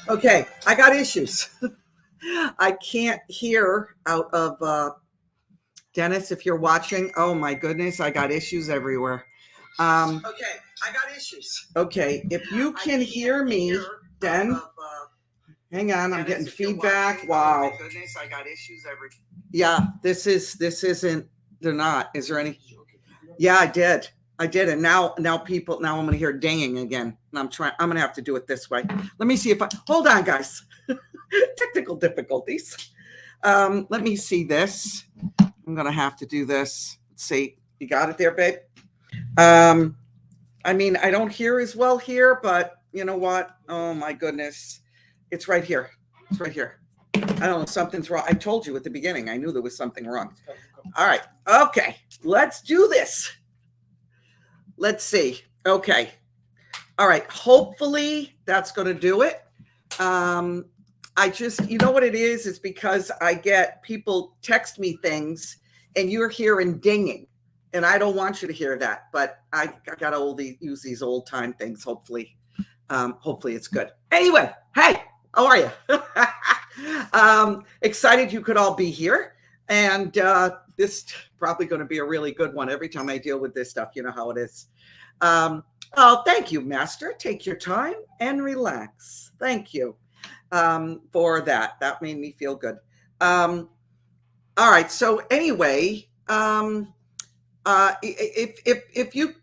Okay, I got issues. I can't hear out of Dennis, if you're watching. Oh my goodness, I got issues everywhere. Okay, I got issues. Okay, if you can hear me, Den, hang on, I'm getting feedback. Wow. Oh my goodness, I got issues everywhere. Yeah, this isn't, they're not. Is there any? Yeah, I did. And now I'm going to hear dinging again. And I'm going to have to do it this way. Let me see hold on, guys. Technical difficulties. Let me see this. I'm going to have to do this. Let's see. You got it there, babe? I mean, I don't hear as well here, but you know what? Oh my goodness. It's right here. I don't know, something's wrong. I told you at the beginning, I knew there was something wrong. All right. Okay. Let's do this. Let's see. Okay. All right. Hopefully that's going to do it. I just, you know what it is? It's because I get people text me things and you're hearing dinging and I don't want you to hear that, but I got to use these old time things. Hopefully it's good. Anyway, hey, how are you? Excited you could all be here. And this probably going to be a really good one. Every time I deal with this stuff, you know how it is. Oh, thank you, Master. Take your time and relax. Thank you for that. That made me feel good. All right. So anyway, if you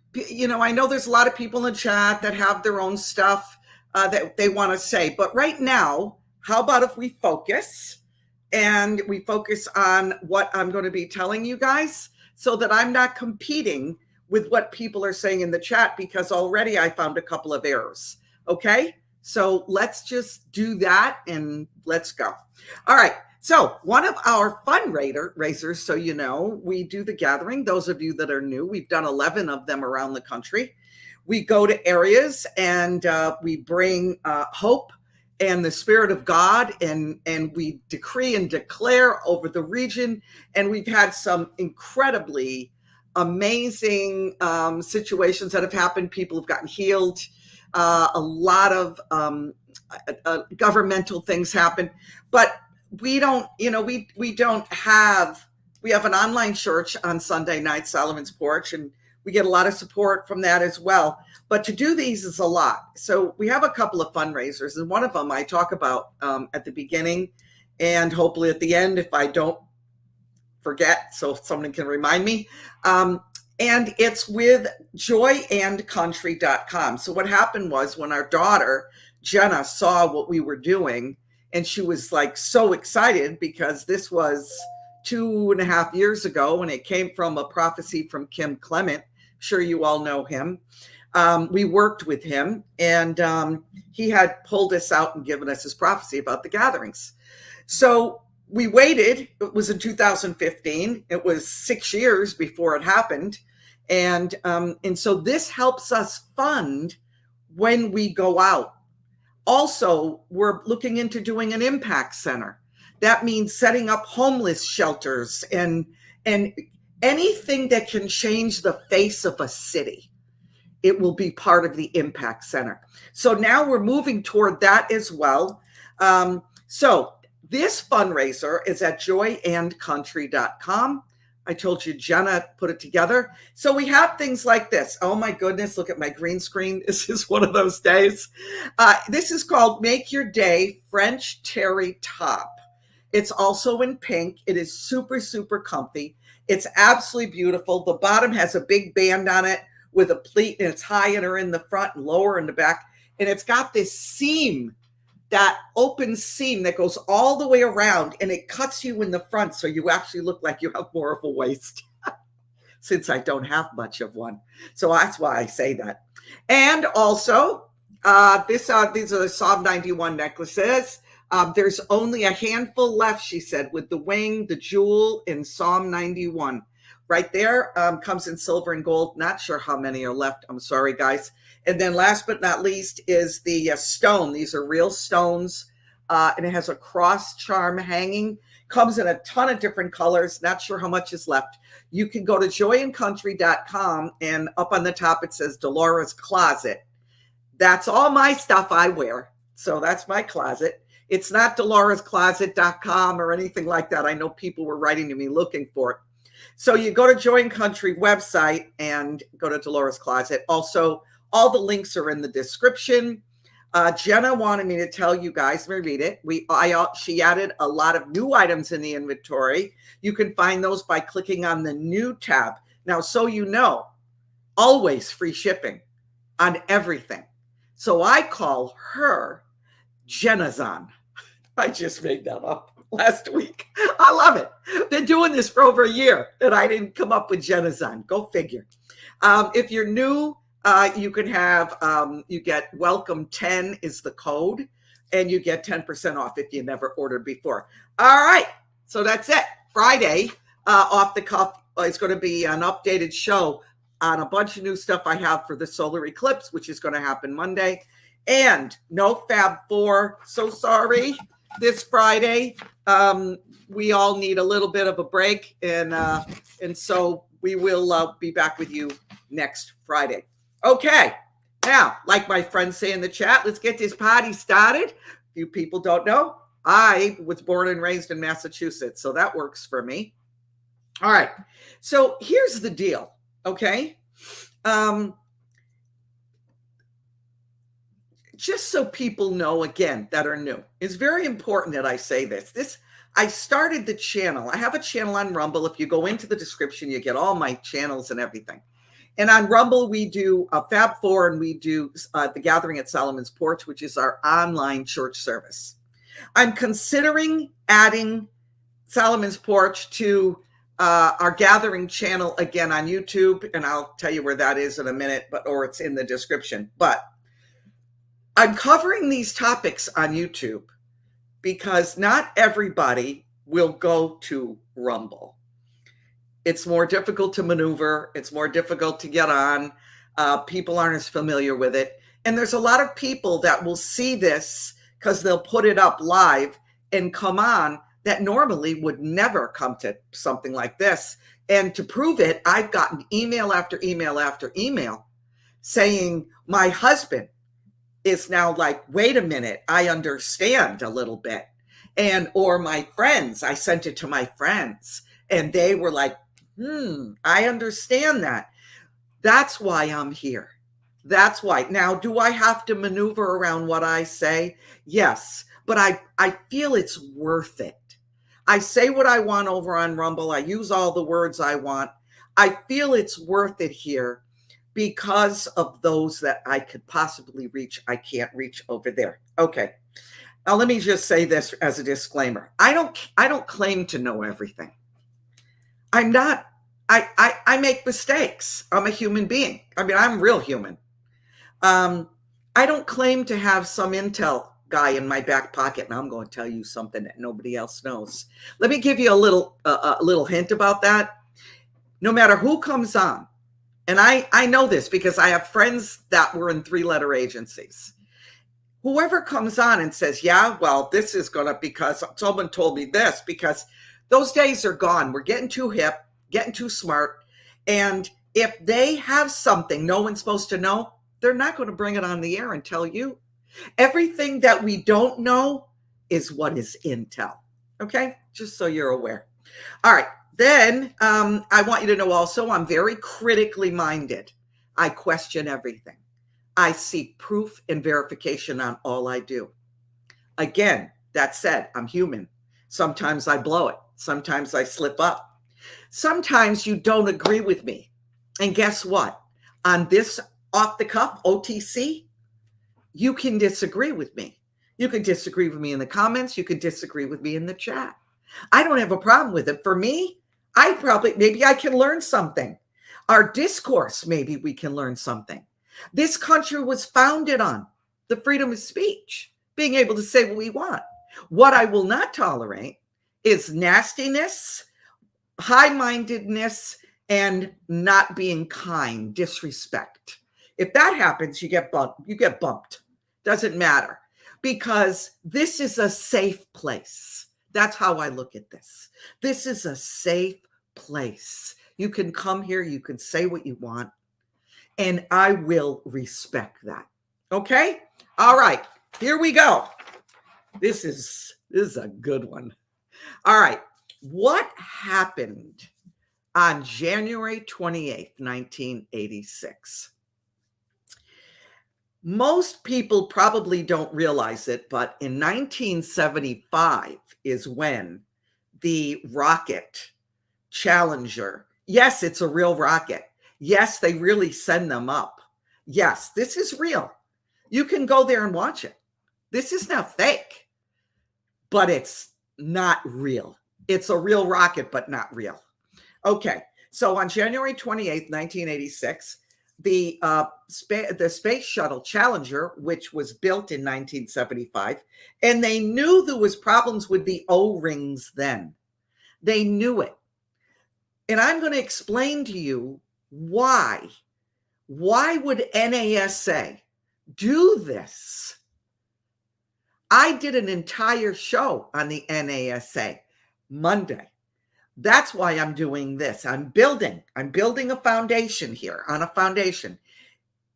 know, I know there's a lot of people in the chat that have their own stuff that they want to say, but right now, how about if we focus? And we focus on what I'm going to be telling you guys so that I'm not competing with what people are saying in the chat, because already I found a couple of errors. Okay, so let's just do that and let's go. All right. So one of our fundraisers, so you know, we do the gathering. Those of you that are new, we've done 11 of them around the country. We go to areas and we bring hope and the Spirit of God, and we decree and declare over the region. And we've had some incredibly amazing situations that have happened. People have gotten healed. A lot of governmental things happen, but we don't, you know, we have an online church on Sunday night, Solomon's Porch, and we get a lot of support from that as well. But to do these is a lot. So we have a couple of fundraisers, and one of them I talk about at the beginning and hopefully at the end if I don't forget, so someone can remind me. And it's with joyandcountry.com. So what happened was when our daughter, Jenna, saw what we were doing, and she was like so excited because this was 2.5 years ago, and it came from a prophecy from Kim Clement. I'm sure you all know him. We worked with him, and he had pulled us out and given us his prophecy about the gatherings. So we waited. It was in 2015. It was 6 years before it happened. And so this helps us fund when we go out. Also, we're looking into doing an impact center. That means setting up homeless shelters and anything that can change the face of a city. It will be part of the impact center. So now we're moving toward that as well. So this fundraiser is at joyandcountry.com. I told you Jenna put it together. So we have things like this. Oh my goodness, look at my green screen. This is one of those days. This is called Make Your Day French Terry Top. It's also in pink. It is super, super comfy. It's absolutely beautiful. The bottom has a big band on it with a pleat, and it's higher in the front and lower in the back. And it's got this seam, that open seam that goes all the way around, and it cuts you in the front. So you actually look like you have more of a waist since I don't have much of one. So that's why I say that. And also these are the Psalm 91 necklaces. There's only a handful left, she said, with the wing, the jewel, and Psalm 91. Right there, comes in silver and gold. Not sure how many are left. I'm sorry, guys. And then last but not least is the stone. These are real stones, and it has a cross charm hanging. Comes in a ton of different colors. Not sure how much is left. You can go to joyandcountry.com, and up on the top it says Delora's Closet. That's all my stuff I wear. So that's my closet. It's not DoloresCloset.com or anything like that. I know people were writing to me looking for it. So you go to Join Country website and go to Dolores Closet. Also, all the links are in the description. Jenna wanted me to tell you guys, let me read it. She added a lot of new items in the inventory. You can find those by clicking on the new tab. Now, so you know, always free shipping on everything. So I call her Jennazon. I just made that up last week. I love it. Been doing this for over a year and I didn't come up with Jennazon. Go figure. If you're new, you can have, you get welcome 10 is the code and you get 10% off if you never ordered before. All right. So that's it. Friday, off the cuff, it's going to be an updated show on a bunch of new stuff I have for the solar eclipse, which is going to happen Monday. And no Fab 4. So sorry. This Friday, we all need a little bit of a break. And so we will be back with you next Friday. Okay. Now, like my friends say in the chat, let's get this party started. You people don't know, I was born and raised in Massachusetts, so that works for me. All right. So here's the deal. Okay. Just so people know, again, that are new, it's very important that I say this. I started the channel. I have a channel on Rumble. If you go into the description, you get all my channels and everything. And on Rumble, we do Fab 4 and we do the Gathering at Solomon's Porch, which is our online church service. I'm considering adding Solomon's Porch to our Gathering channel again on YouTube. And I'll tell you where that is in a minute, or it's in the description. But I'm covering these topics on YouTube because not everybody will go to Rumble. It's more difficult to maneuver. It's more difficult to get on. People aren't as familiar with it. And there's a lot of people that will see this because they'll put it up live and come on that normally would never come to something like this. And to prove it, I've gotten email after email after email saying my husband is now like, wait a minute, I understand a little bit. And, or my friends, I sent it to my friends and they were like, I understand that. That's why I'm here. That's why. Now, do I have to maneuver around what I say? Yes, but I feel it's worth it. I say what I want over on Rumble. I use all the words I want. I feel it's worth it here because of those that I could possibly reach. I can't reach over there. Okay. Now, let me just say this as a disclaimer. I don't claim to know everything. I'm not. I make mistakes. I'm a human being. I mean, I'm real human. I don't claim to have some intel guy in my back pocket, and I'm going to tell you something that nobody else knows. Let me give you a little hint about that. No matter who comes on, and I know this because I have friends that were in 3-letter agencies. Whoever comes on and says, yeah, well, this is going to, because someone told me this, because those days are gone. We're getting too hip, getting too smart. And if they have something no one's supposed to know, they're not going to bring it on the air and tell you. Everything that we don't know is what is intel. Okay? Just so you're aware. All right. Then I want you to know also, I'm very critically minded. I question everything. I seek proof and verification on all I do. Again, that said, I'm human. Sometimes I blow it. Sometimes I slip up. Sometimes you don't agree with me. And guess what? On this off the cuff OTC, you can disagree with me. You can disagree with me in the comments. You can disagree with me in the chat. I don't have a problem with it. For me, maybe I can learn something. Our discourse, maybe we can learn something. This country was founded on the freedom of speech, being able to say what we want. What I will not tolerate is nastiness, high-mindedness, and not being kind, disrespect. If that happens, you get bumped. Doesn't matter, because this is a safe place. That's how I look at this. This is a safe place. You can come here, you can say what you want, and I will respect that. Okay? All right. here we go. This is a good one. All right. What happened on January 28th, 1986? Most people probably don't realize it, but in 1975 is when the rocket Challenger, yes, it's a real rocket. Yes, they really send them up. Yes, this is real. You can go there and watch it. This is not fake, but it's not real. It's a real rocket, but not real. Okay, so on January 28th, 1986, the Space Shuttle Challenger, which was built in 1975, and they knew there was problems with the O-rings then. They knew it. And I'm going to explain to you why. Why would NASA do this? I did an entire show on the NASA Monday. That's why I'm doing this. I'm building a foundation here, on a foundation.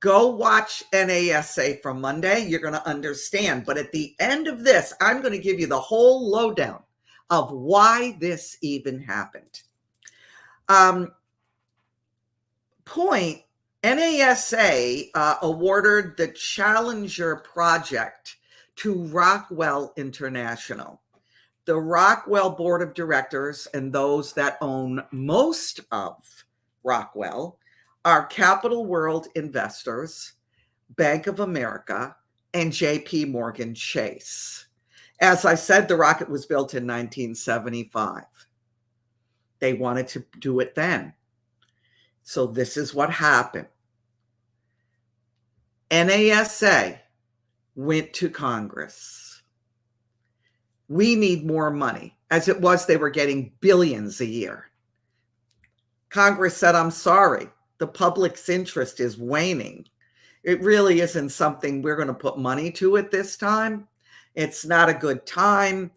Go watch NASA from Monday. You're going to understand. But at the end of this, I'm going to give you the whole lowdown of why this even happened. NASA awarded the Challenger project to Rockwell International. The Rockwell Board of Directors and those that own most of Rockwell are Capital World Investors, Bank of America, and JP Morgan Chase. As I said, the rocket was built in 1975. They wanted to do it then. So this is what happened. NASA went to Congress. We need more money. As it was, they were getting billions a year. Congress said, I'm sorry, the public's interest is waning. It really isn't something we're going to put money to at this time. It's not a good time.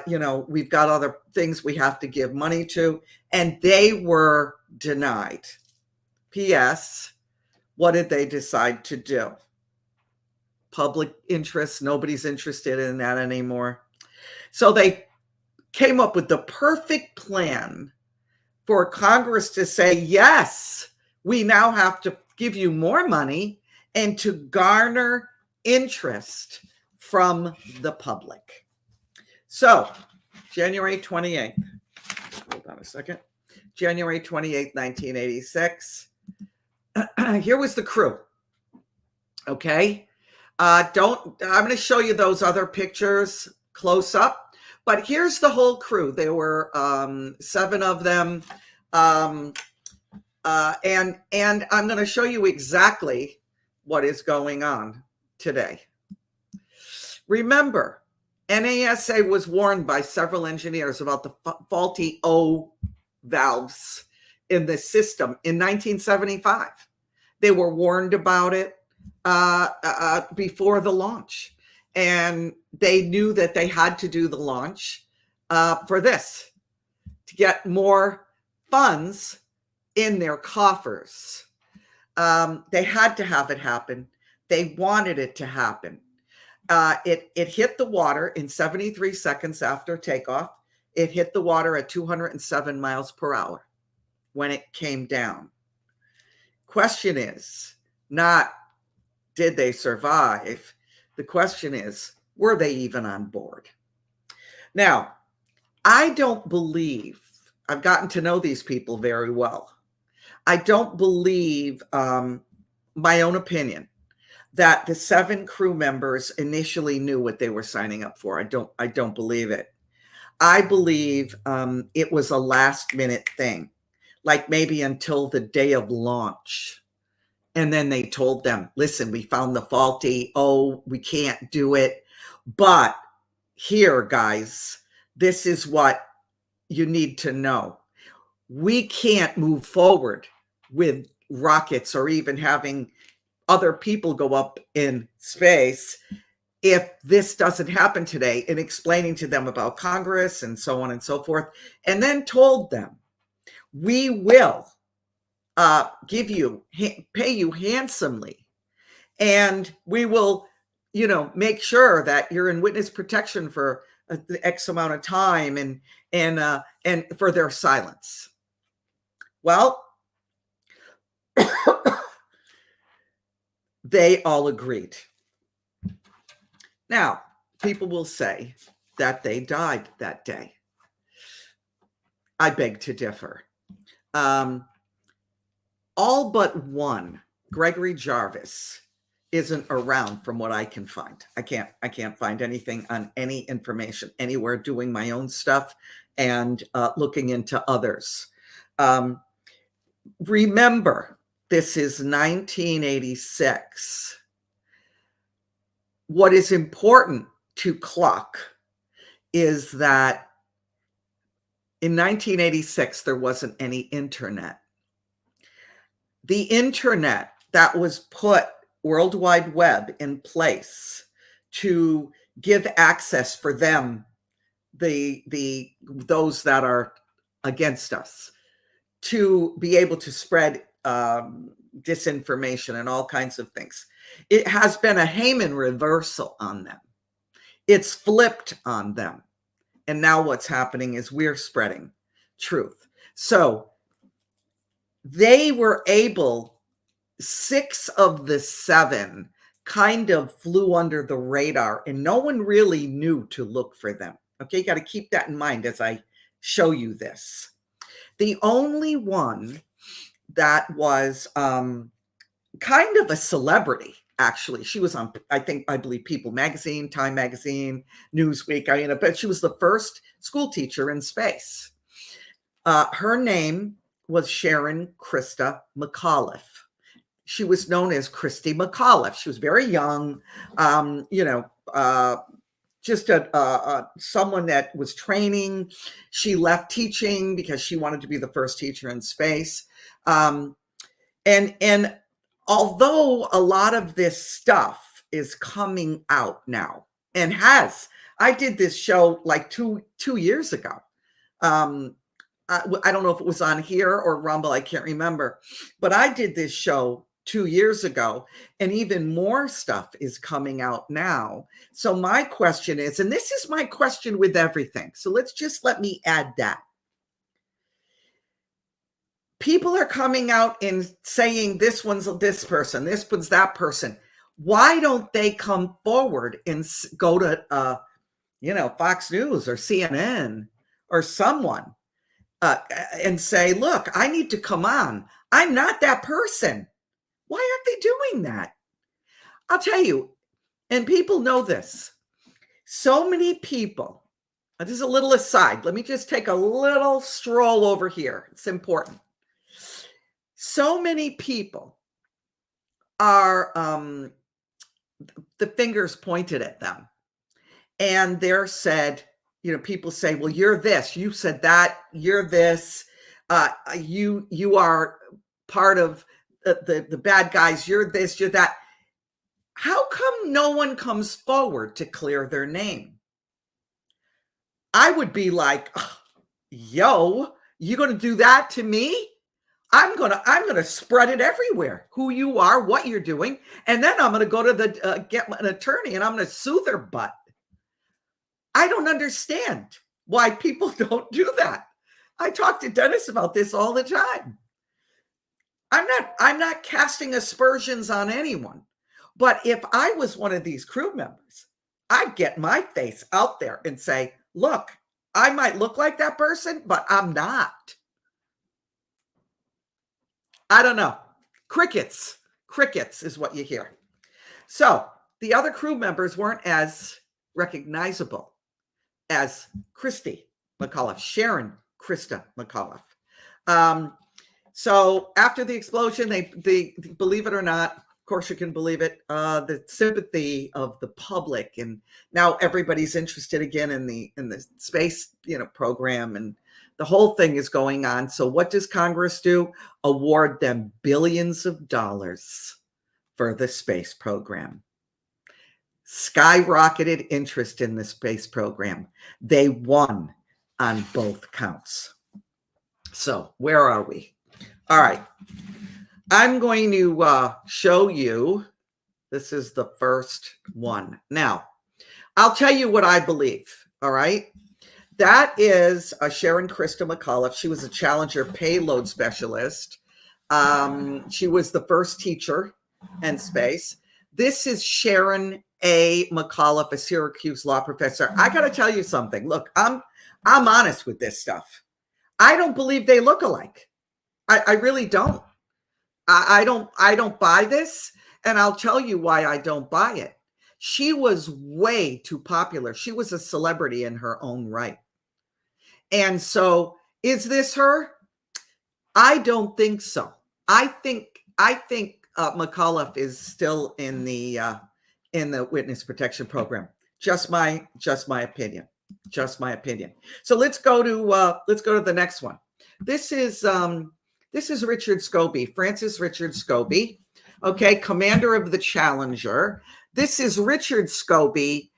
We've got other things we have to give money to, and they were denied. P.S. What did they decide to do? Public interest, nobody's interested in that anymore. So they came up with the perfect plan for Congress to say, yes, we now have to give you more money and to garner interest from the public. So January 28th, hold on a second, January 28th, 1986. Here was the crew. Okay. I'm going to show you those other pictures close up, but here's the whole crew. There were 7 of them. And I'm going to show you exactly what is going on today. Remember, NASA was warned by several engineers about the faulty O valves in the system in 1975. They were warned about it before the launch, and they knew that they had to do the launch for this, to get more funds in their coffers. They had to have it happen. They wanted it to happen. It hit the water in 73 seconds after takeoff. It hit the water at 207 miles per hour when it came down. Question is not, did they survive? The question is, were they even on board? Now, I don't believe, I've gotten to know these people very well. I don't believe, my own opinion, that the 7 crew members initially knew what they were signing up for. I don't believe it. I believe it was a last minute thing, like maybe until the day of launch. And then they told them, listen, we found the faulty, we can't do it. But here, guys, this is what you need to know. We can't move forward with rockets or even having other people go up in space if this doesn't happen today, and explaining to them about Congress and so on and so forth, and then told them, we will pay you handsomely, and we will make sure that you're in witness protection for the X amount of time, and for their silence. Well, they all agreed. Now, people will say that they died that day. I beg to differ. All but one, Gregory Jarvis, isn't around from what I can find. I can't find anything on any information anywhere, doing my own stuff and looking into others. Remember, this is 1986. What is important to clock is that in 1986, there wasn't any internet. The internet that was put, World Wide Web, in place to give access for them, those that are against us, to be able to spread disinformation and all kinds of things. It has been a Haman reversal on them. It's flipped on them. And now what's happening is we're spreading truth. So they were able, 6 of the 7 kind of flew under the radar, and no one really knew to look for them. Okay, you got to keep that in mind as I show you this. The only one that was kind of a celebrity, actually, she was on, I believe People Magazine, Time Magazine, Newsweek, but she was the first school teacher in space. Her name was Sharon Christa McAuliffe. She was known as Christy McAuliffe. She was very young, just someone that was training. She left teaching because she wanted to be the first teacher in space. And although a lot of this stuff is coming out now, and I did this show like two years ago. I don't know if it was on here or Rumble, I can't remember, but I did this show 2 years ago, and even more stuff is coming out now. So my question is, and this is my question with everything, so let me add that. People are coming out and saying this one's this person, this one's that person. Why don't they come forward and go to, Fox News or CNN or someone and say, look, I need to come on. I'm not that person. Why aren't they doing that? I'll tell you, and people know this. So many people, this is a little aside. Let me just take a little stroll over here. It's important. So many people are, the fingers pointed at them. And they're said, people say, well, you're this, you said that, you're this, you are part of the bad guys, you're this, you're that. How come no one comes forward to clear their name? I would be like, yo, you going to do that to me? I'm gonna spread it everywhere, who you are, what you're doing, and then I'm gonna go to get an attorney and I'm gonna sue their butt. I don't understand why people don't do that. I talk to Dennis about this all the time. I'm not casting aspersions on anyone, but if I was one of these crew members, I'd get my face out there and say, look, I might look like that person, but I'm not. I don't know. Crickets is what you hear. So the other crew members weren't as recognizable as Christy McAuliffe, Sharon Christa McAuliffe. So after the explosion, they believe it or not, of course you can believe it, the sympathy of the public, and now everybody's interested again in the space program, and the whole thing is going on. So what does Congress do? Award them billions of dollars for the space program. Skyrocketed interest in the space program. They won on both counts. So where are we? All right. I'm going to show you This is the first one. Now, I'll tell you what I believe. All right. That is Sharon Krista McAuliffe. She was a Challenger payload specialist. She was the first teacher in space. This is Sharon A. McAuliffe, a Syracuse law professor. I got to tell you something. Look, I'm honest with this stuff. I don't believe they look alike. I really don't. I don't buy this, and I'll tell you why I don't buy it. She was way too popular. She was a celebrity in her own right. And so, is this her? I don't think so. I think McAuliffe is still in the witness protection program. Just my opinion. Just my opinion. So let's go to the next one. This is Richard Scobie, Francis Richard Scobie. Okay, commander of the Challenger. This is Richard Scobie.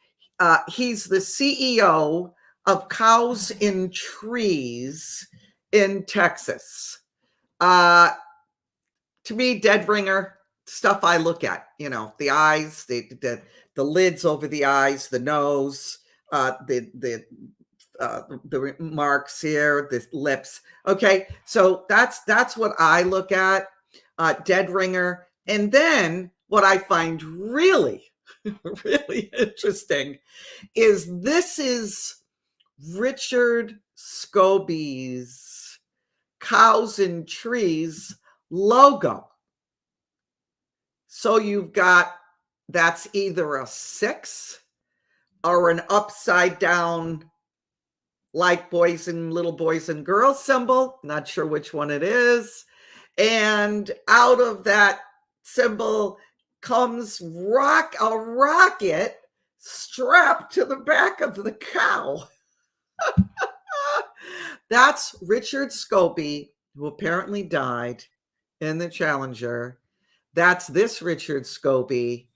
He's the CEO of Cows in Trees in Texas. To me, dead ringer stuff I look at, the eyes, the lids over the eyes, the nose, the marks here, the lips. Okay, so that's what I look at, dead ringer. And then what I find really, really interesting is this is Richard Scobie's Cows and Trees logo. So you've got, that's either a 6 or an upside down like little boys and girls symbol. Not sure which one it is. And out of that symbol comes a rocket strapped to the back of the cow. That's Richard Scobie, who apparently died in the Challenger. That's this Richard Scobie,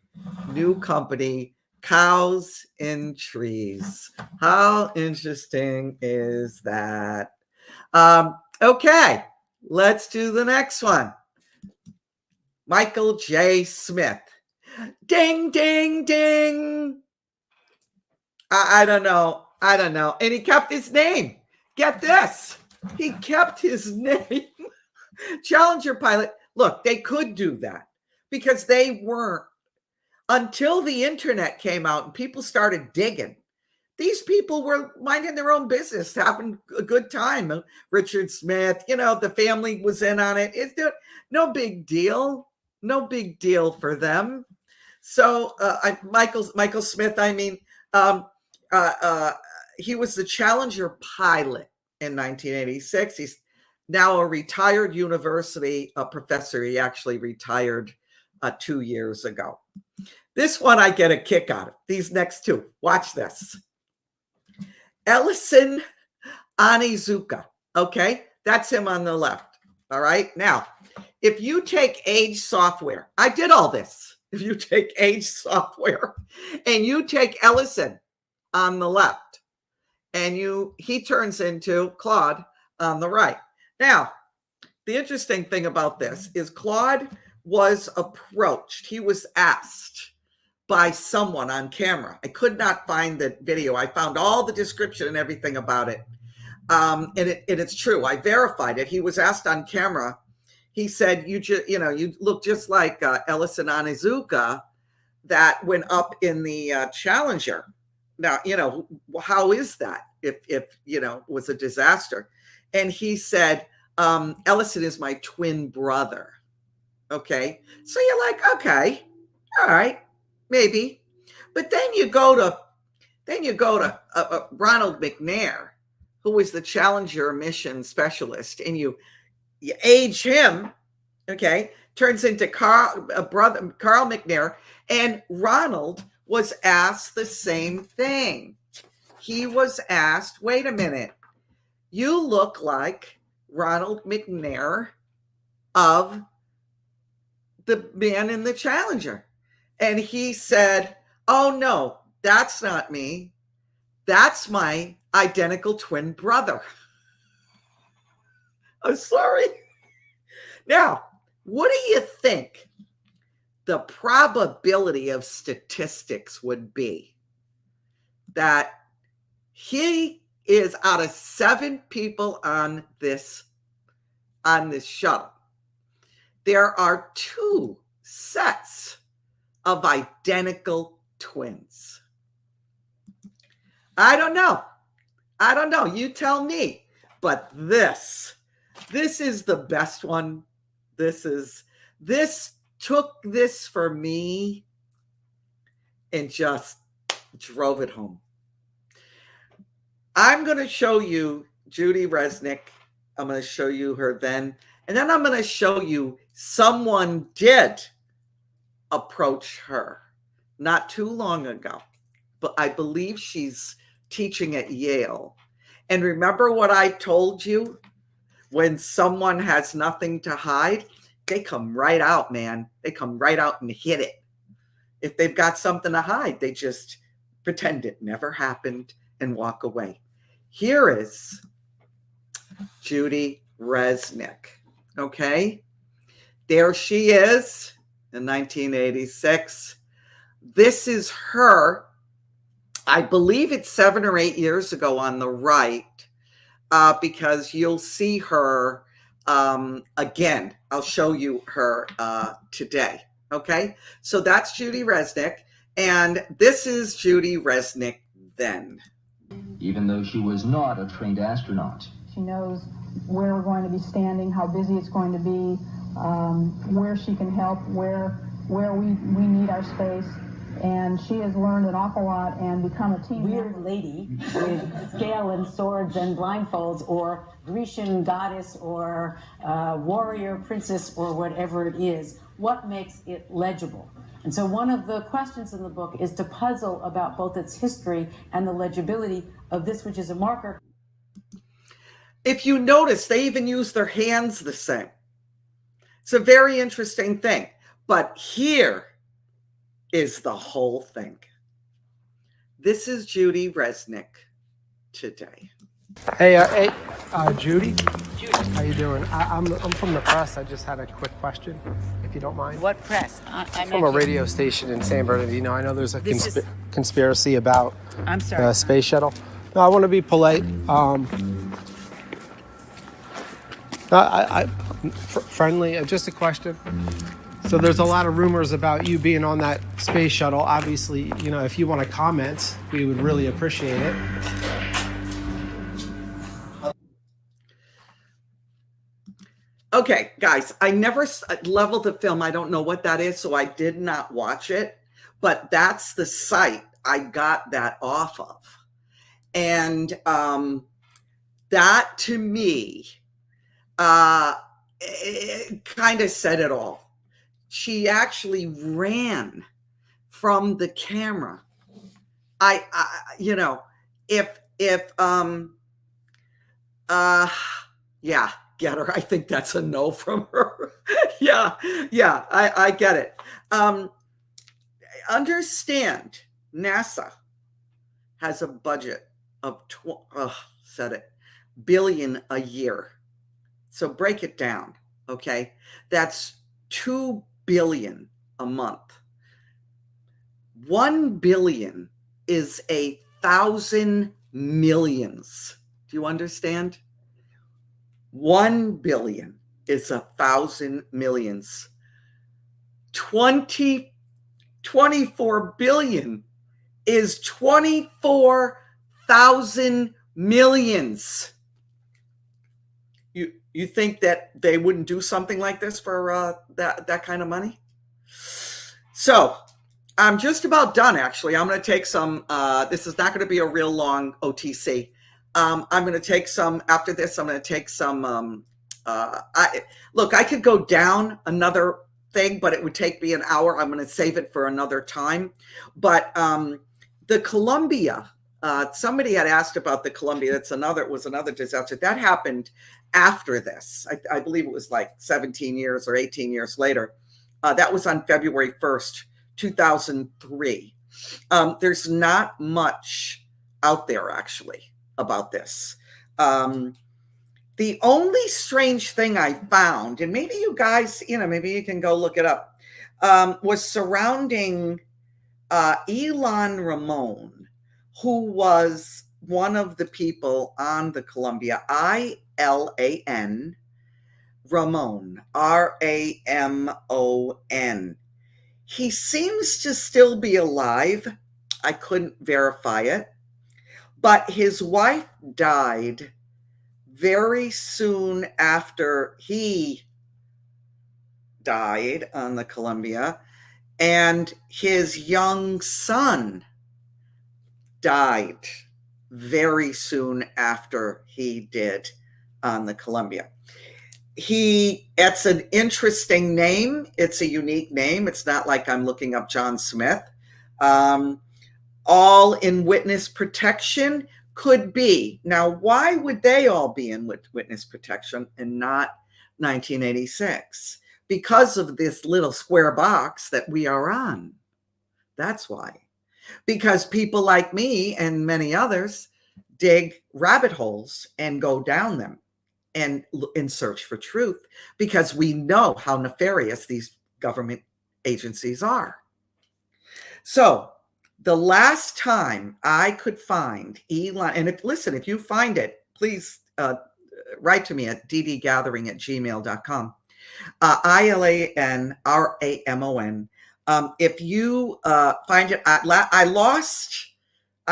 new company, Cows in Trees. How interesting is that? Okay, let's do the next one. Michael J. Smith. Ding, ding, ding. I don't know. And he kept his name. Get this. He kept his name. Challenger pilot. Look, they could do that because they weren't, until the internet came out and people started digging. These people were minding their own business, having a good time. Richard Smith, the family was in on it. It's no big deal. No big deal for them. So Michael Smith, he was the Challenger pilot in 1986. He's now a retired university professor. He actually retired 2 years ago. This one I get a kick out of. These next two. Watch this. Ellison Onizuka. Okay, that's him on the left. All right. Now, if you take Age Software, I did all this. If you take Age Software and you take Ellison on the left, and he turns into Claude on the right. Now, the interesting thing about this is Claude was approached. He was asked by someone on camera. I could not find the video. I found all the description and everything about it. And it's true. I verified it. He was asked on camera. He said, you look just like Ellison Onizuka that went up in the Challenger. Now, how is that if was a disaster? And he said, Ellison is my twin brother. Okay. So you're like, okay, all right, maybe. But then you go to Ronald McNair, who was the Challenger mission specialist, and you age him, okay, turns into Carl McNair, and Ronald was asked the same thing. He was asked, wait a minute, you look like Ronald McNair of the man in the Challenger. And he said, oh no, that's not me. That's my identical twin brother. I'm sorry. Now, what do you think the probability of statistics would be that he is out of 7 people on this shuttle. There are 2 sets of identical twins. I don't know. You tell me. But this is the best one. This took this for me and just drove it home. I'm going to show you Judy Resnik. I'm going to show you her then. And then I'm going to show you someone did approach her not too long ago. But I believe she's teaching at Yale. And remember what I told you? When someone has nothing to hide, they come right out, man. They come right out and hit it. If they've got something to hide, they just pretend it never happened and walk away. Here is Judy Resnik. Okay? There she is in 1986. This is her. I believe it's 7 or 8 years ago on the right, because you'll see her again. I'll show you her today. Okay, so that's Judy Resnik, and this is Judy Resnik then. Even though she was not a trained astronaut. She knows where we're going to be standing, how busy it's going to be, where she can help, where we need our space. And she has learned an awful lot and become a team weird member. Lady with scale and swords and blindfolds, or Grecian goddess, or warrior princess, or whatever it is. What makes it legible? And so one of the questions in the book is to puzzle about both its history and the legibility of this, which is a marker. If you notice, they even use their hands the same. It's a very interesting thing. But here is the whole thing. This is Judy Resnik today. Hey, Judy. How you doing? I'm from the press. I just had a quick question, if you don't mind. What press? I'm from a radio station in San Bernardino. I know there's a conspiracy about the space shuttle. No, I want to be polite. Friendly. Just a question. So there's a lot of rumors about you being on that space shuttle. Obviously, if you want to comment, we would really appreciate it. Okay, guys, I never leveled the film. I don't know what that is, so I did not watch it. But that's the site I got that off of. And that, to me, it kind of said it all. She actually ran from the camera. Yeah, get her. I think that's a no from her. yeah, I get it. Understand, NASA has a budget of billion a year. So break it down, okay? That's $2 billion a month. 1 billion is 1,000 millions. Do you understand? 1 billion is 1,000 millions. 24 billion is 24,000 millions. You think that they wouldn't do something like this for that kind of money? So I'm just about done, actually. I'm going to take some, this is not going to be a real long OTC. I'm going to take some, after this, I'm going to take some, I could go down another thing, but it would take me an hour. I'm going to save it for another time. But the Columbia, somebody had asked about the Columbia. It was another disaster. That happened after this. I believe it was like 17 years or 18 years later. That was on February 1st, 2003. There's not much out there, actually, about this. The only strange thing I found, and maybe you guys, maybe you can go look it up. was surrounding Ilan Ramon, who was one of the people on the Columbia, ILAN Ramon, RAMON. He seems to still be alive. I couldn't verify it, but his wife died very soon after he died on the Columbia, and his young son died very soon after he did on the Columbia. It's an interesting name. It's a unique name. It's not like I'm looking up John Smith. All in witness protection could be. Now, why would they all be in witness protection and not 1986? Because of this little square box that we are on. That's why. Because people like me and many others dig rabbit holes and go down them and in search for truth, because we know how nefarious these government agencies are. So the last time I could find Elon, and if you find it, please write to me at ddgathering@gmail.com. ILANRAMON. If you find it, I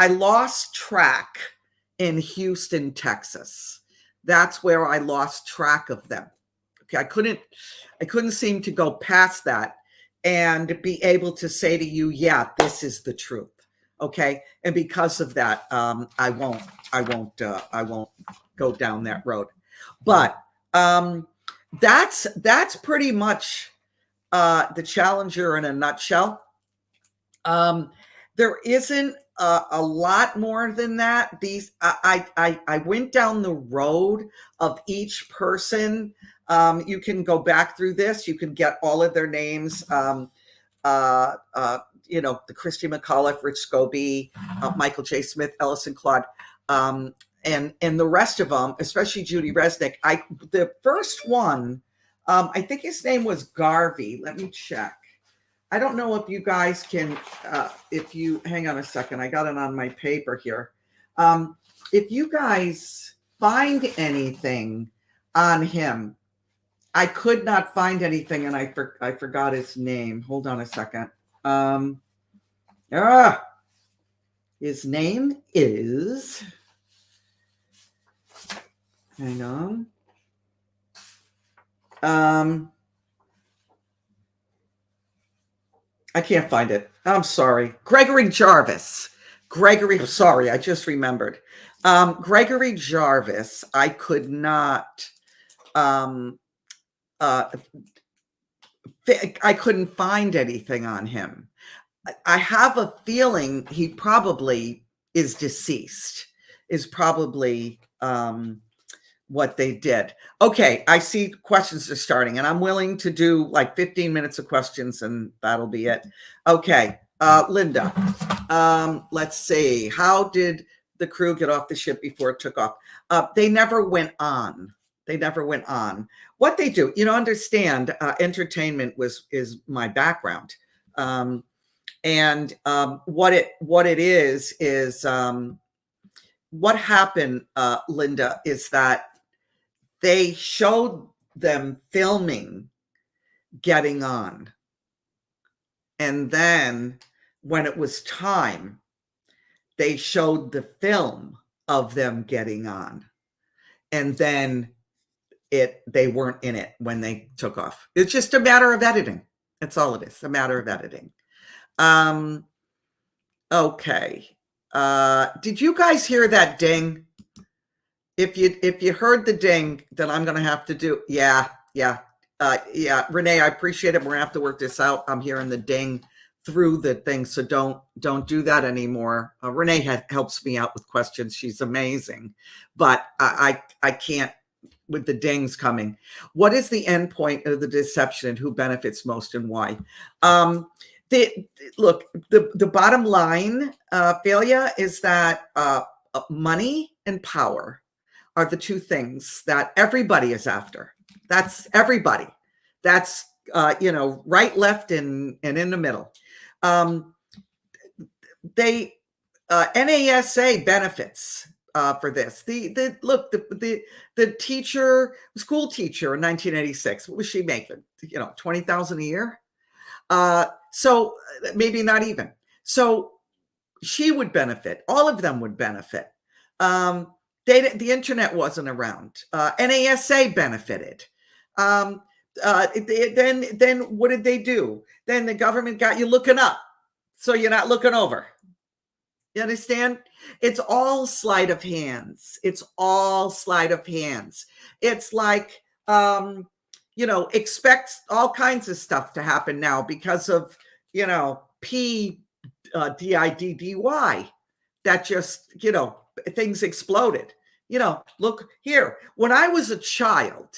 lost track in Houston, Texas. That's where I lost track of them. Okay, I couldn't seem to go past that and be able to say to you, yeah, this is the truth. Okay, and because of that, I won't go down that road. But that's pretty much the Challenger in a nutshell. There isn't a lot more than that. I went down the road of each person. You can go back through this. You can get all of their names. The Christy McAuliffe, Rich Scobie, Michael J. Smith, Ellison Claude, and the rest of them, especially Judy Resnik. The first one, I think his name was Garvey. Let me check. I don't know if you guys can, hang on a second. I got it on my paper here. If you guys find anything on him, I could not find anything, and I forgot his name. Hold on a second. His name is, hang on. I can't find it. I'm sorry. Gregory Jarvis. Sorry, I just remembered. Gregory Jarvis, I could not, I couldn't find anything on him. I have a feeling he probably is deceased, is probably what they did. Okay, I see questions are starting, and I'm willing to do like 15 minutes of questions, and that'll be it. Okay, Linda, let's see. How did the crew get off the ship before it took off? They never went on. What they do, understand, entertainment is my background. And what it is what happened, Linda, is that they showed them filming getting on. And then when it was time, they showed the film of them getting on. And then they weren't in it when they took off. It's just a matter of editing. That's all it is, a matter of editing. Okay. Did you guys hear that ding? If you heard the ding, then I'm going to have to do, yeah. Renee, I appreciate it. We're going to have to work this out. I'm hearing the ding through the thing. So don't do that anymore. Renee helps me out with questions. She's amazing, but I can't with the dings coming. What is the end point of the deception and who benefits most and why? The bottom line, Phalia, is that money and power are the two things that everybody is after. That's everybody. That's right, left, and in the middle. They NASA benefits for this. The school teacher in 1986, what was she making? 20,000 a year. So maybe not even. So she would benefit. All of them would benefit. The internet wasn't around. NASA benefited. Then what did they do? Then the government got you looking up, so you're not looking over. You understand? It's all sleight of hands. It's all sleight of hands. It's like, expect all kinds of stuff to happen now because of, PDIDDY. That just, things exploded. Look here. When I was a child,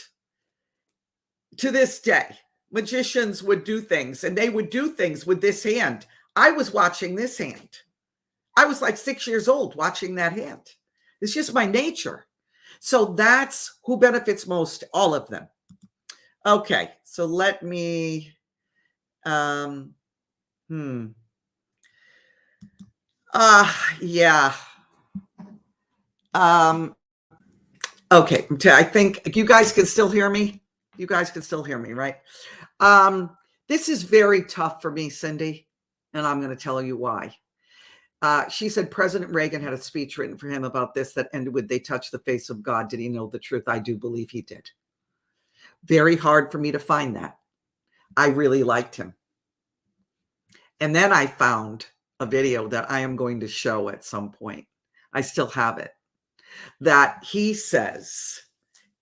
to this day, magicians would do things, and they would do things with this hand. I was watching this hand. I was like 6 years old watching that hand. It's just my nature. So that's who benefits most, all of them. Okay, so let me, yeah. Okay, I think you guys can still hear me. You guys can still hear me, right? This is very tough for me, Cindy, and I'm going to tell you why. She said President Reagan had a speech written for him about this that ended with, "They touched the face of God. Did he know the truth?" I do believe he did. Very hard for me to find that. I really liked him. And then I found a video that I am going to show at some point. I still have it. That he says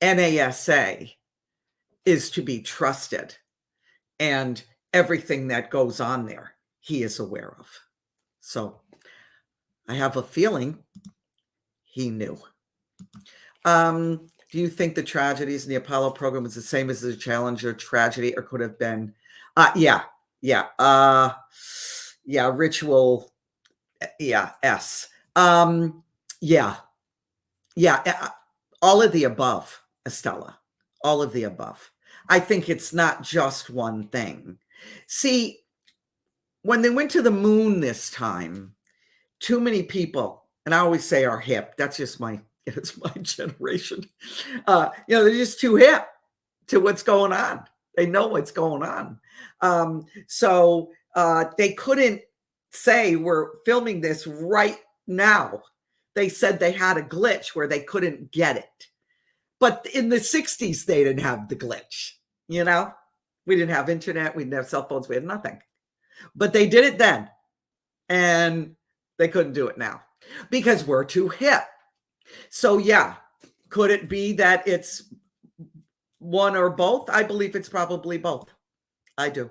NASA is to be trusted, and everything that goes on there, he is aware of. So I have a feeling he knew. Do you think the tragedies in the Apollo program was the same as the Challenger tragedy, or could have been? Yeah. Ritual. Yeah. S. Yeah. All of the above, Estella. All of the above. I think it's not just one thing. See, when they went to the moon this time, too many people, and I always say are hip. That's just it's my generation. They're just too hip to what's going on. They know what's going on. So they couldn't say we're filming this right now. They said they had a glitch where they couldn't get it. But in the 60s, they didn't have the glitch. We didn't have internet. We didn't have cell phones. We had nothing. But they did it then. And they couldn't do it now because we're too hip. So yeah, could it be that it's one or both? I believe it's probably both. I do.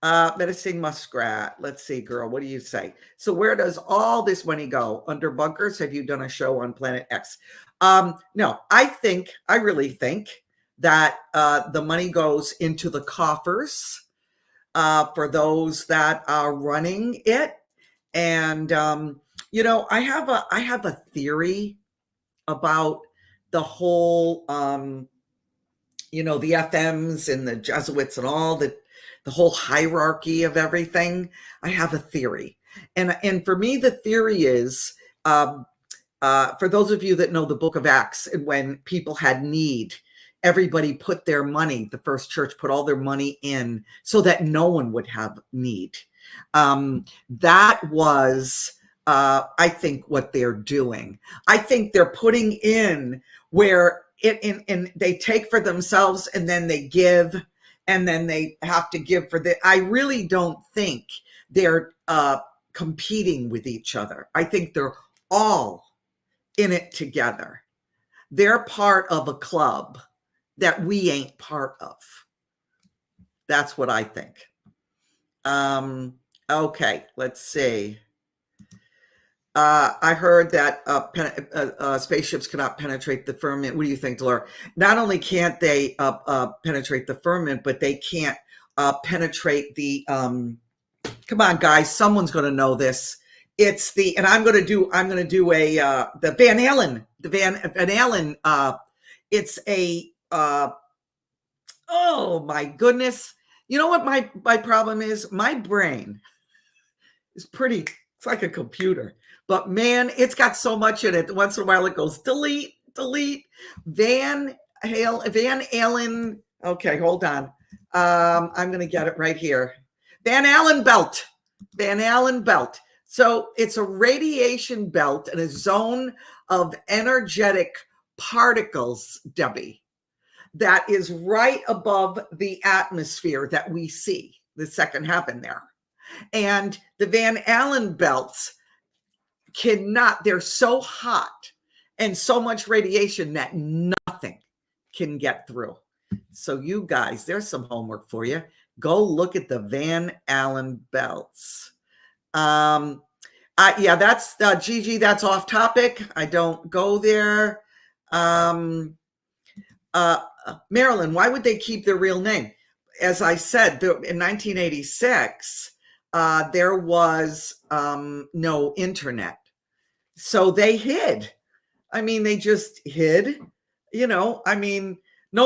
Menacing Muskrat. Let's see, girl. What do you say? So where does all this money go? Under bunkers? Have you done a show on Planet X? No, I really think that the money goes into the coffers for those that are running it. And, I have a theory about the whole, the FMs and the Jesuits and all the whole hierarchy of everything. I have a theory. And for me, the theory is, for those of you that know the book of Acts, and when people had need, everybody put their money, the first church put all their money in so that no one would have need. That was, I think, what they're doing. I think they're putting in where and they take for themselves and then they give, and then they have to give for I really don't think they're competing with each other. I think they're all in it together. They're part of a club that we ain't part of. That's what I think. Okay, let's see. I heard that spaceships cannot penetrate the firmament. What do you think, Delora? Not only can't they penetrate the firmament, but they can't penetrate the. Come on, guys! Someone's going to know this. It's and I'm going to do a the Van Allen. It's a Oh my goodness. You know what my problem is? My brain is it's like a computer. But man, it's got so much in it. Once in a while it goes delete, delete. Van Allen. Okay, hold on. I'm going to get it right here. Van Allen belt. Van Allen belt. So it's a radiation belt and a zone of energetic particles, Debbie, that is right above the atmosphere that we see, the second heaven there. And the Van Allen belts they're so hot and so much radiation that nothing can get through. So you guys, there's some homework for you. Go look at the Van Allen belts. Yeah, that's Gigi. That's off topic. I don't go there. Marilyn, why would they keep their real name? As I said, in 1986, there was no internet. So they hid. I mean, they just hid, no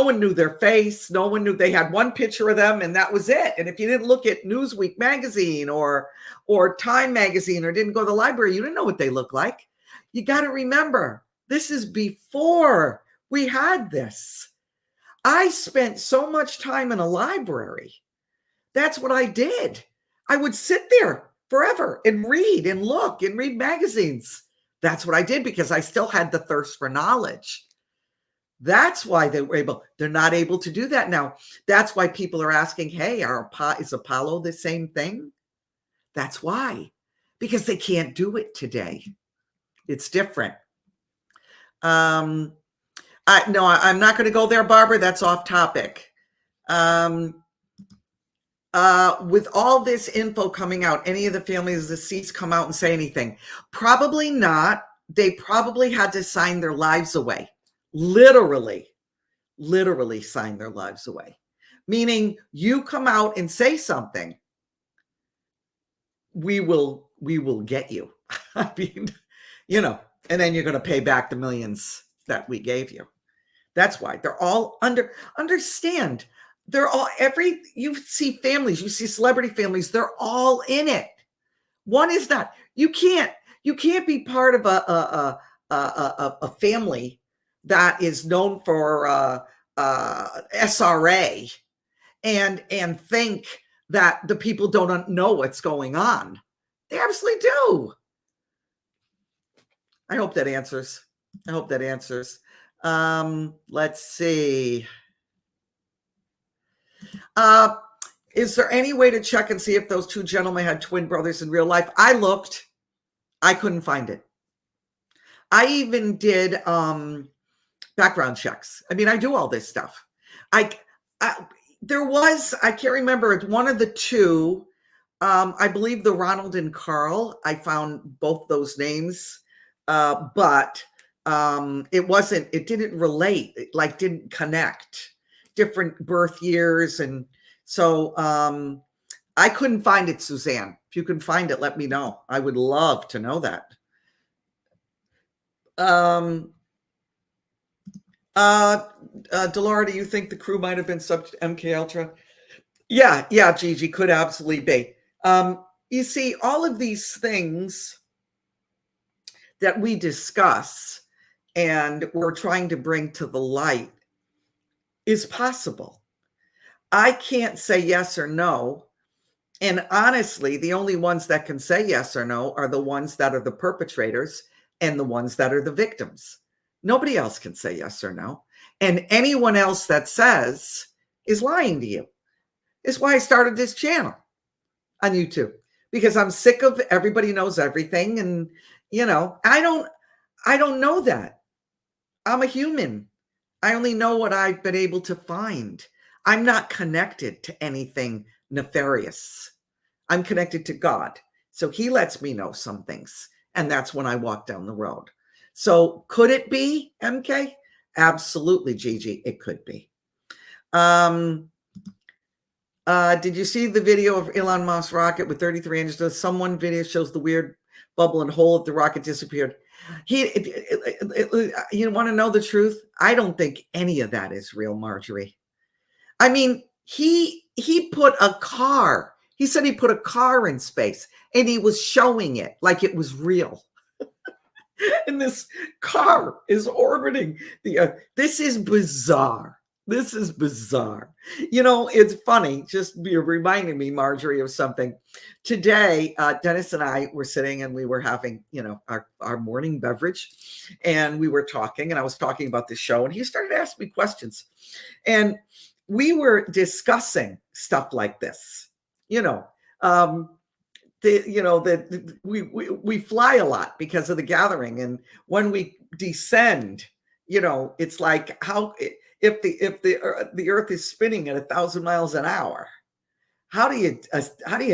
one knew their face. No one knew. They had one picture of them and that was it. And if you didn't look at Newsweek magazine or Time magazine or didn't go to the library, you didn't know what they looked like. You got to remember, this is before we had this. I spent so much time in a library. That's what I did. I would sit there forever and read and look and read magazines. That's what I did because I still had the thirst for knowledge. That's why they're not able to do that now. That's why people are asking, hey, is Apollo the same thing? That's why, because they can't do it today. It's different. No, I'm not going to go there, Barbara. That's off topic. With all this info coming out, any of the families deceased come out and say anything? Probably not. They probably had to sign their lives away. Literally sign their lives away. Meaning you come out and say something, we will get you. I mean, and then you're going to pay back the millions that we gave you. That's why they're all understand. They're all you see families, you see celebrity families, they're all in it. One is not. You can't be part of a family that is known for SRA and think that the people don't know what's going on. They absolutely do. I hope that answers. Let's see. Is there any way to check and see if those two gentlemen had twin brothers in real life? I looked. I couldn't find it. I even did background checks. I mean, I do all this stuff. There was, I can't remember, one of the two, I believe the Ronald and Carl, I found both those names, but it didn't relate, didn't connect, different birth years. And so I couldn't find it, Suzanne. If you can find it, let me know. I would love to know that. Delora, do you think the crew might have been subject to MK Ultra? Yeah, Gigi, could absolutely be. You see, all of these things that we discuss and we're trying to bring to the light is possible. I can't say yes or no. And honestly, the only ones that can say yes or no are the ones that are the perpetrators and the ones that are the victims. Nobody else can say yes or no. And anyone else that says is lying to you. It's why I started this channel on YouTube, because I'm sick of everybody knows everything. And, I don't know that. I'm a human. I only know what I've been able to find. I'm not connected to anything nefarious. I'm connected to God. So he lets me know some things. And that's when I walk down the road. So could it be MK? Absolutely, Gigi, it could be. Did you see the video of Elon Musk's rocket with 33 engines? Someone video shows the weird bubble and hole if the rocket disappeared. You want to know the truth? I don't think any of that is real, Marjorie. I mean, he put a car. He said he put a car in space and he was showing it like it was real. And this car is orbiting the Earth. This is bizarre. This is bizarre. You know, it's funny. Just you're reminding me, Marjorie, of something. Today, Dennis and I were sitting and we were having, you know, our morning beverage, and we were talking, and I was talking about the show, and he started asking me questions, and we were discussing stuff like this. You know, we fly a lot because of the gathering, and when we descend, you know, it's like if the Earth is spinning at 1,000 miles an hour, how do you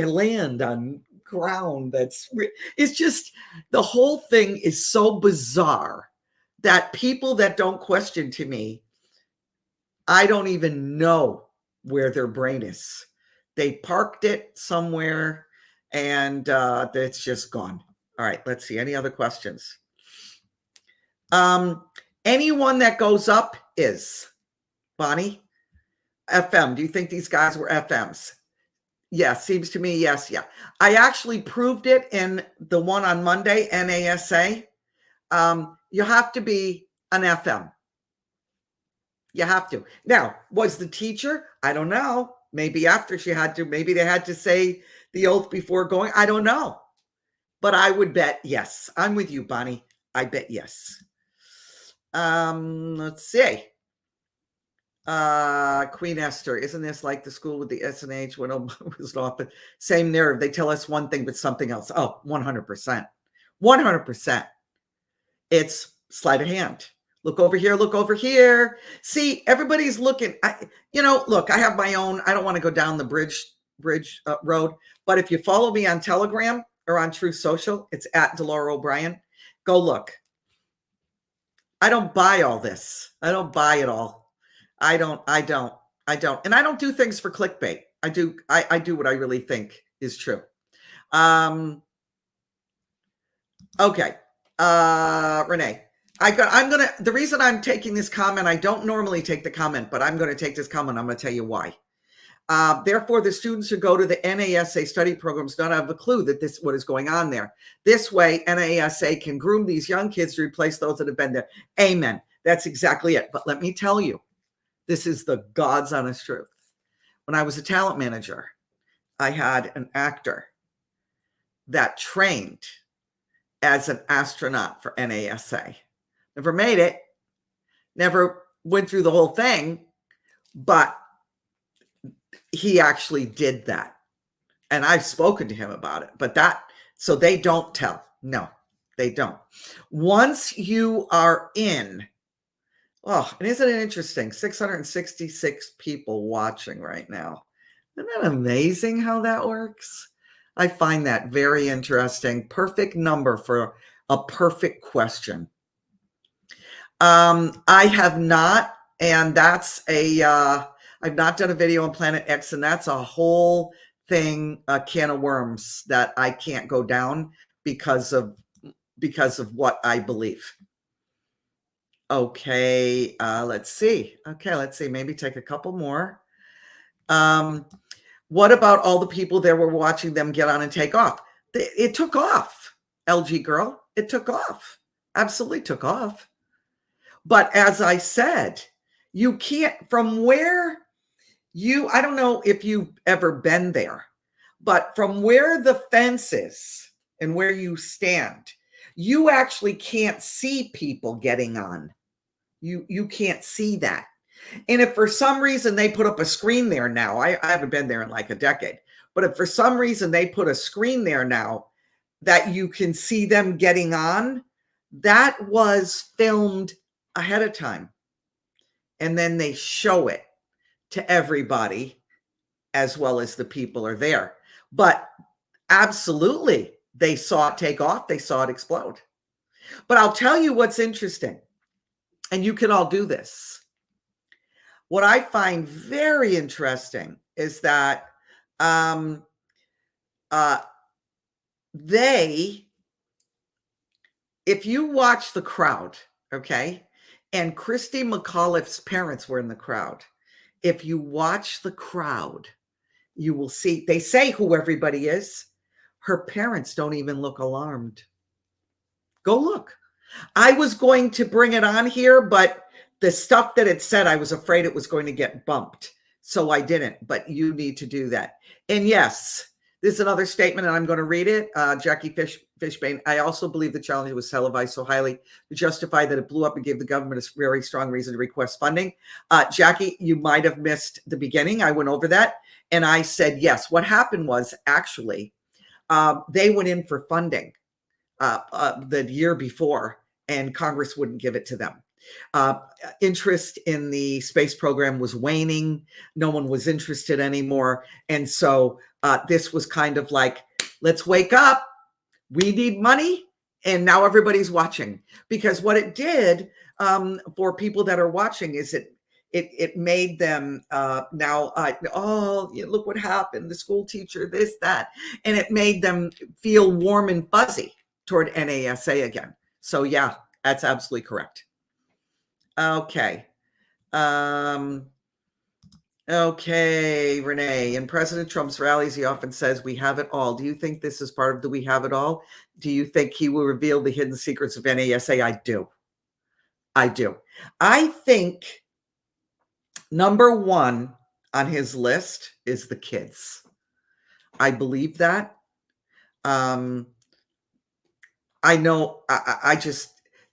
land on ground it's just, the whole thing is so bizarre that people that don't question to me, I don't even know where their brain is. They parked it somewhere and it's just gone. All right, let's see. Any other questions? Anyone that goes up is, Bonnie, FM. Do you think these guys were FMs? Yeah, seems to me, yes, yeah. I actually proved it in the one on Monday, NASA. You have to be an FM. You have to. Now, was the teacher? I don't know. Maybe after she had to, maybe they had to say the oath before going. I don't know. But I would bet yes. I'm with you, Bonnie. I bet yes. Let's see. Queen Esther, isn't this like the school with the SNH when Obama was off? Same narrative. They tell us one thing, but something else. Oh, 100%. 100%. It's sleight of hand. Look over here. Look over here. See, everybody's looking. Look, I have my own. I don't want to go down the bridge road. But if you follow me on Telegram or on Truth Social, it's at Delora OBrien. Go look. I don't buy all this. I don't buy it all. I don't. And I don't do things for clickbait. I do what I really think is true. Okay. Renee, the reason I'm taking this comment, I don't normally take the comment, but I'm going to take this comment. I'm going to tell you why. Therefore, the students who go to the NASA study programs don't have a clue that this what is going on there. This way, NASA can groom these young kids to replace those that have been there. Amen. That's exactly it. But let me tell you, this is the God's honest truth. When I was a talent manager, I had an actor that trained as an astronaut for NASA. Never made it, never went through the whole thing, but he actually did that. And I've spoken to him about it, so they don't tell. No, they don't. Once you are in, and isn't it interesting? 666 people watching right now. Isn't that amazing how that works? I find that very interesting. Perfect number for a perfect question. I have not, and I've not done a video on Planet X, and that's a whole thing, a can of worms that I can't go down because of what I believe. Okay, let's see. Maybe take a couple more. What about all the people there were watching them get on and take off? It took off, LG girl. It took off. Absolutely took off. But as I said, you can't, from where I don't know if you've ever been there, but from where the fence is and where you stand, you actually can't see people getting on. You can't see that. And if for some reason they put up a screen there now, I haven't been there in like a decade, but if for some reason they put a screen there now that you can see them getting on, that was filmed ahead of time. And then they show it to everybody as well as the people are there. But absolutely, they saw it take off. They saw it explode. But I'll tell you what's interesting, and you can all do this. What I find very interesting is that if you watch the crowd, okay, and Christy McAuliffe's parents were in the crowd, If you watch the crowd, you will see, they say who everybody is. Her parents don't even look alarmed. Go look. I was going to bring it on here, but the stuff that it said, I was afraid it was going to get bumped. So I didn't, but you need to do that. And yes, this is another statement, and I'm going to read it. Jackie Fishbane, I also believe the Challenger was televised so highly to justify that it blew up and gave the government a very strong reason to request funding. Jackie, you might have missed the beginning. I went over that, and I said, yes. What happened was actually they went in for funding the year before, and Congress wouldn't give it to them. Interest in the space program was waning. No one was interested anymore. And so this was kind of like, let's wake up. We need money. And now everybody's watching, because what it did for people that are watching is it made them now, oh, look what happened. The school teacher, this, that. And it made them feel warm and fuzzy toward NASA again. So yeah, that's absolutely correct. Okay. Okay, Renee. In President Trump's rallies, he often says, we have it all. Do you think this is part of the we have it all? Do you think he will reveal the hidden secrets of NASA? I do. I do. I think number one on his list is the kids. I believe that. I know,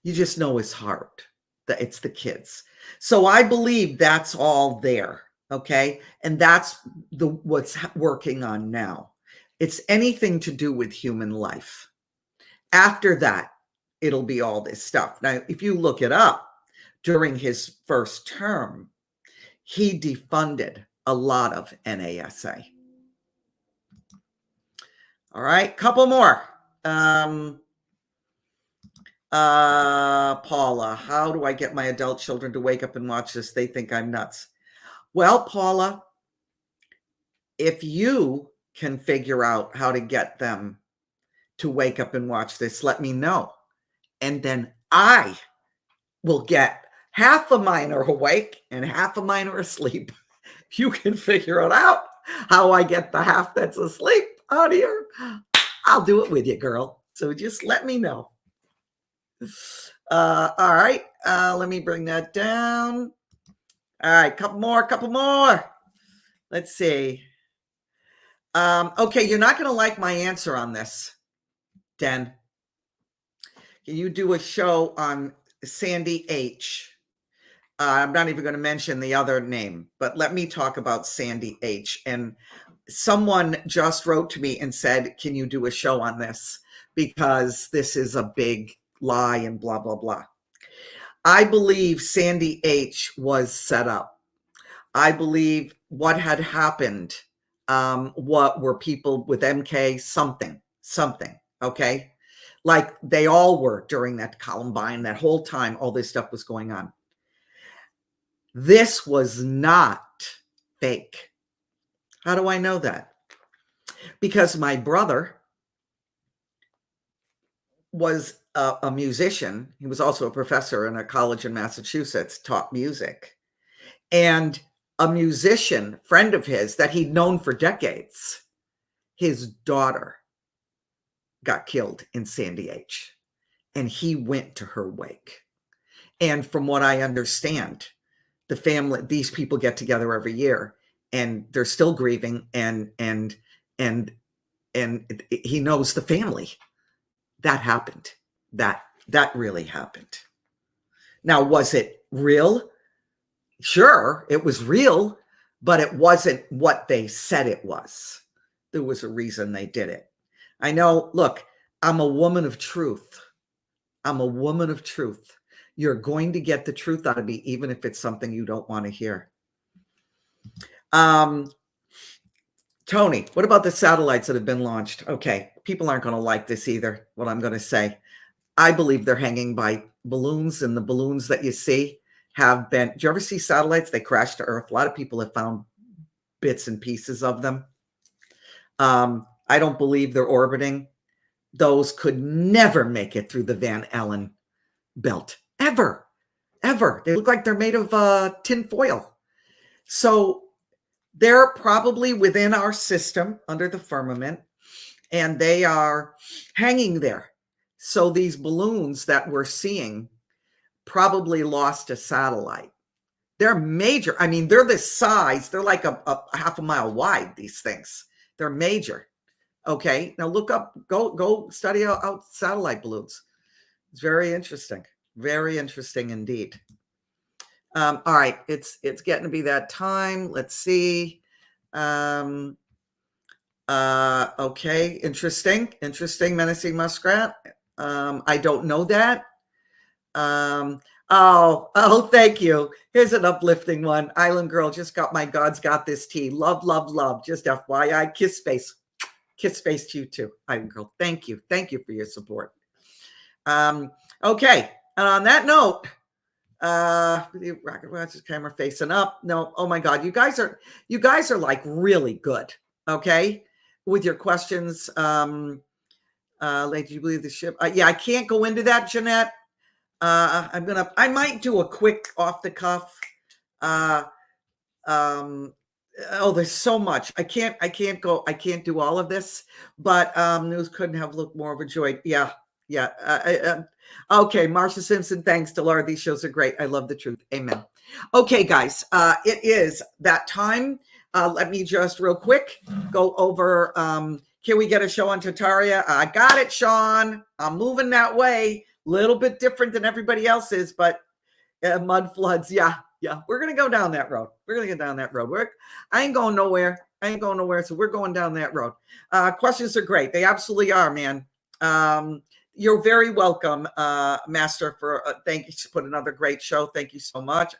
you just know his heart, that it's the kids. So I believe that's all there. Okay. And that's what's working on now. It's anything to do with human life. After that, it'll be all this stuff. Now, if you look it up, during his first term, he defunded a lot of NASA. All right. Couple more. Paula, how do I get my adult children to wake up and watch this? They think I'm nuts. Well, Paula, if you can figure out how to get them to wake up and watch this, let me know. And then I will get half of mine are awake and half of mine are asleep. You can figure it out how I get the half that's asleep out here. I'll do it with you, girl. So just let me know. All right. Let me bring that down. All right. Couple more. Let's see. Okay. You're not going to like my answer on this, Den. Can you do a show on Sandy H? I'm not even going to mention the other name, but let me talk about Sandy H. And someone just wrote to me and said, can you do a show on this? Because this is a big lie and blah, blah, blah. I believe Sandy H was set up. I believe what had happened, what were people with MK, something, okay? Like they all were during that Columbine, that whole time, all this stuff was going on. This was not fake. How do I know that? Because my brother was a musician. He was also a professor in a college in Massachusetts, taught music. And a musician friend of his that he'd known for decades, his daughter got killed in Sandy H. And he went to her wake. And from what I understand, the family, these people get together every year and they're still grieving, and he knows the family. That happened. That really happened. Now, was it real? Sure, it was real, but it wasn't what they said it was. There was a reason they did it. I know, look, I'm a woman of truth. I'm a woman of truth. You're going to get the truth out of me, even if it's something you don't want to hear. Tony, what about the satellites that have been launched? Okay, people aren't going to like this either, what I'm going to say. I believe they're hanging by balloons, and the balloons that you see have been, do you ever see satellites? They crash to Earth. A lot of people have found bits and pieces of them. I don't believe they're orbiting. Those could never make it through the Van Allen belt. Ever. They look like they're made of tin foil. So they're probably within our system under the firmament, and they are hanging there. So these balloons that we're seeing probably lost a satellite. They're major. I mean, they're this size. They're like a half a mile wide, these things. They're major. Okay. Now look up, go study out satellite balloons. It's very interesting. Very interesting indeed. All right. It's getting to be that time. Let's see. Okay. Interesting. Menacing muskrat. I don't know that. Oh, thank you. Here's an uplifting one. Island Girl just got my God's Got This tea. Love, love, love. Just FYI, kiss face. Kiss face to you too, Island Girl. Thank you. Thank you for your support. Okay. And on that note, rocket watches camera facing up. No, oh my God. You guys are like really good. Okay. With your questions. Lady, do you believe the ship? Yeah, I can't go into that, Jeanette. I might do a quick off the cuff. There's so much. I can't do all of this, but news couldn't have looked more overjoyed. Yeah. Okay. Marsha Simpson, thanks, Delora. These shows are great. I love the truth. Amen. Okay, guys, it is that time. Let me just real quick go over, can we get a show on Tartaria? I got it, Sean. I'm moving that way. Little bit different than everybody else is, but mud floods. Yeah. We're going to go down that road. I ain't going nowhere. So we're going down that road. Questions are great. They absolutely are, man. You're very welcome, Master, for thank you. Put another great show. Thank you so much.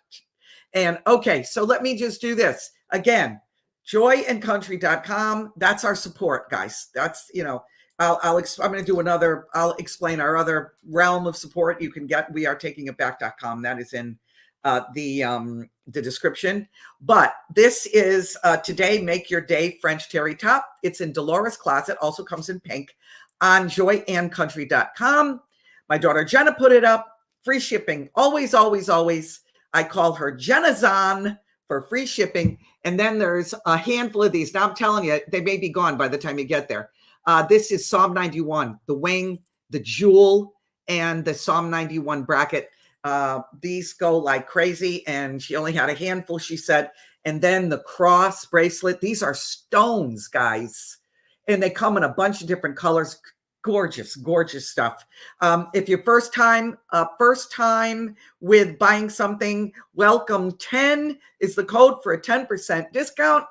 And okay, so let me just do this again. joyandcountry.com. That's our support, guys. That's, I'm going to do another, I'll explain our other realm of support you can get. wearetakingitback.com. That is in the description. But this is Today Make Your Day French Terry Top. It's in Delora's closet. Also comes in pink on joyandcountry.com. My daughter Jenna put it up. Free shipping. Always. I call her Jenna-zan for free shipping. And then there's a handful of these. Now I'm telling you, they may be gone by the time you get there. This is Psalm 91, the wing, the jewel, and the Psalm 91 bracket. These go like crazy, and she only had a handful, she said. And then the cross bracelet. These are stones, guys. And they come in a bunch of different colors. Gorgeous stuff. If you're first time with buying something, welcome 10 is the code for a 10% discount.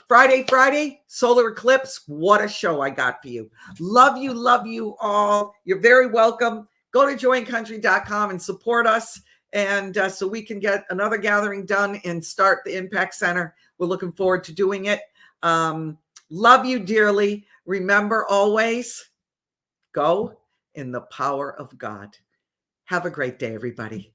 Friday, solar eclipse. What a show I got for you. Love you all. You're very welcome. Go to joyandcountry.com and support us. And so we can get another gathering done and start the Impact Center. We're looking forward to doing it. Love you dearly. Remember always, go in the power of God. Have a great day, everybody.